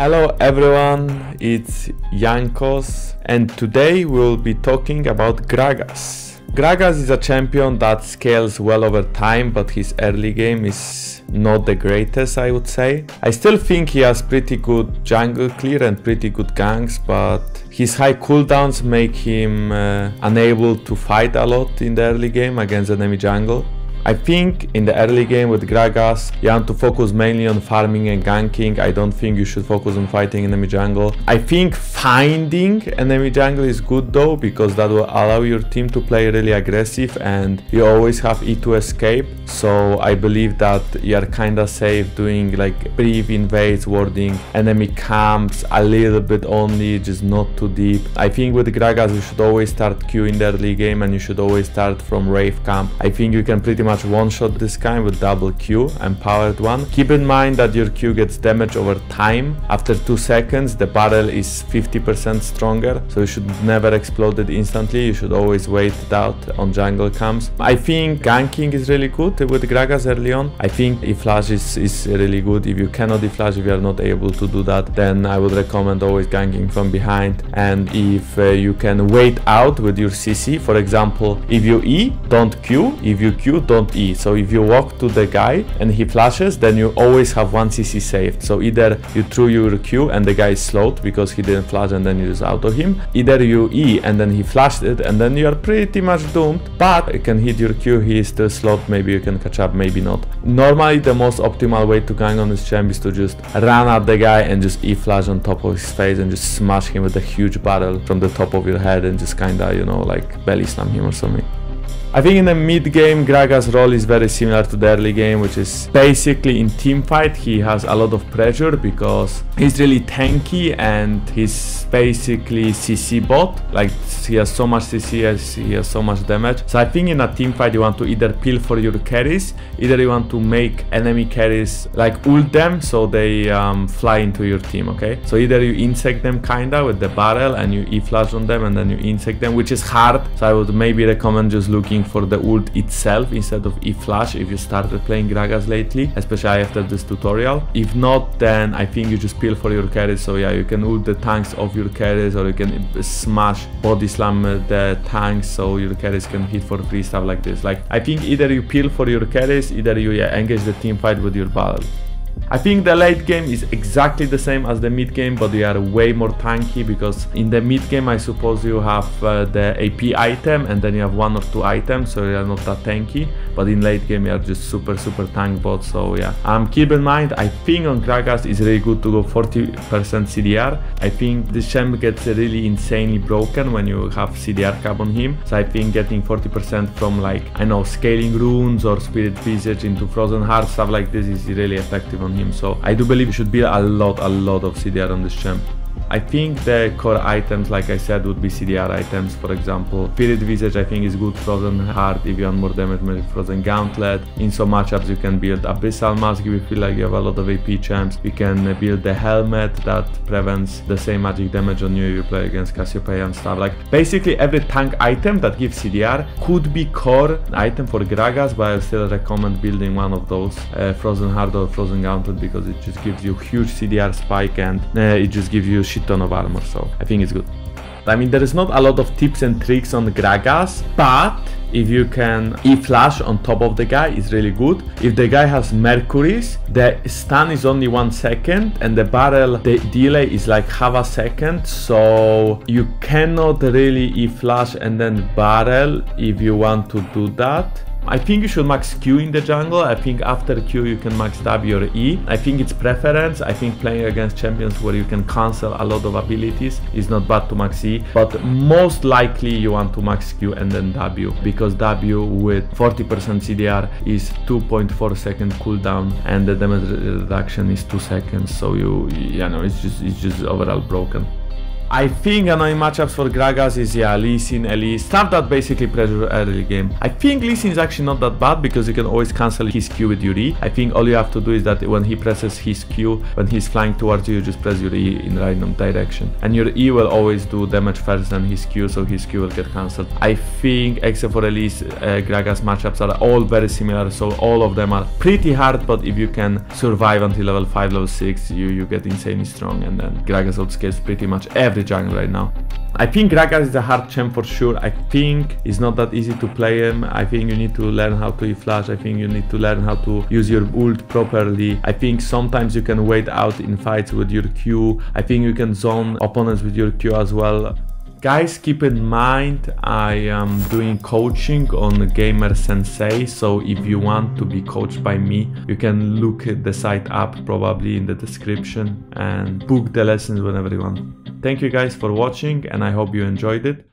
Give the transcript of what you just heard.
Hello everyone, it's Jankos and today we'll be talking about Gragas. Gragas is a champion that scales well over time, but his early game is not the greatest, I would say. I still think he has pretty good jungle clear and pretty good ganks, but his high cooldowns make him unable to fight a lot in the early game against enemy jungle. I think in the early game with Gragas, you want to focus mainly on farming and ganking. I don't think you should focus on fighting enemy jungle. I think finding enemy jungle is good though, because that will allow your team to play really aggressive and you always have E to escape. So I believe that you are kinda safe doing like brief invades, warding enemy camps a little bit only, just not too deep. I think with Gragas you should always start Q in the early game and you should always start from Rave camp. I think you can pretty much one-shot this guy with double Q and powered one. Keep in mind that your Q gets damage over time. After 2 seconds the barrel is 50% stronger, so you should never explode it instantly. You should always wait it out on jungle camps. I think ganking is really good with Gragas early on. I think E-Flash is really good. If you cannot E-Flash, if you are not able to do that, then I would recommend always ganking from behind. And if you can wait out with your CC, for example, if you E, don't Q. If you Q, don't E. So if you walk to the guy and he flashes, then you always have one CC saved. So either you threw your Q and the guy is slowed because he didn't flash and then you just auto him, either you E and then he flashed it and then you are pretty much doomed. But you can hit your Q, he is still slowed, maybe you can catch up, maybe not. Normally the most optimal way to gang on this champ is to just run at the guy and just E flash on top of his face and just smash him with a huge barrel from the top of your head and just kinda, you know, like belly slam him or something. I think in the mid game Gragas' role is very similar to the early game, which is basically in team fight he has a lot of pressure because he's really tanky and he's basically CC bot. Like he has so much CC as he has so much damage. So I think in a team fight you want to either peel for your carries, either you want to make enemy carries like ult them so they fly into your team, okay? So either you insect them kinda with the barrel and you E-flash on them and then you insect them, which is hard. So I would maybe recommend just looking for the ult itself instead of E-flash if you started playing Gragas lately, especially after this tutorial. If not, then I think you just peel for your carries. So yeah, you can ult the tanks of your carries or you can smash body slam the tanks so your carries can hit for free, stuff like this. Like I think either you peel for your carries, either you engage the team fight with your barrel. I think the late game is exactly the same as the mid game, but you are way more tanky because in the mid game I suppose you have the AP item and then you have 1 or 2 items, so you are not that tanky. But in late game you are just super tank bot. So yeah, keep in mind, I think on Gragas it's really good to go 40% CDR. I think this champ gets really insanely broken when you have CDR cap on him. So I think getting 40% from like, I know, scaling runes or spirit visage into frozen heart, stuff like this is really effective on him. So I do believe you should build a lot of CDR on this champ. I think the core items, like I said, would be CDR items. For example, Spirit Visage I think is good, Frozen Heart if you want more damage, maybe Frozen Gauntlet. In some matchups you can build Abyssal Mask if you feel like you have a lot of AP champs. You can build the Helmet that prevents the same magic damage on you if you play against Cassiopeia and stuff. Like basically every tank item that gives CDR could be core item for Gragas, but I still recommend building one of those, Frozen Heart or Frozen Gauntlet, because it just gives you huge CDR spike and it just gives you shit ton of armor, so I think it's good. I mean, there is not a lot of tips and tricks on Gragas, but if you can E-flash on top of the guy, it's really good. If the guy has Mercuries, the stun is only 1 second and the barrel the delay is like half a second, so you cannot really E-flash and then barrel if you want to do that. I think you should max Q in the jungle. I think after Q you can max W or E. I think it's preference. I think playing against champions where you can cancel a lot of abilities is not bad to max E, but most likely you want to max Q and then W, because W with 40% CDR is 2.4 second cooldown and the damage reduction is 2 seconds, so you know it's just overall broken. I think annoying matchups for Gragas is, yeah, Lee Sin, Elise, stuff that basically pressure early game. I think Lee Sin is actually not that bad because you can always cancel his Q with your E. I think all you have to do is that when he presses his Q, when he's flying towards you, you just press your E in random direction. And your E will always do damage first than his Q, so his Q will get cancelled. I think, except for Elise, Gragas matchups are all very similar, so all of them are pretty hard, but if you can survive until level 5, level 6, you get insanely strong, and then Gragas outscales pretty much every jungle right now. I think Gragas is a hard champ for sure. I think it's not that easy to play him. I think you need to learn how to E-flash. I think you need to learn how to use your ult properly. I think sometimes you can wait out in fights with your Q. I think you can zone opponents with your Q as well. Guys, keep in mind I am doing coaching on Gamer Sensei, so if you want to be coached by me, you can look the site up probably in the description and book the lessons whenever you want. Thank you guys for watching, and I hope you enjoyed it.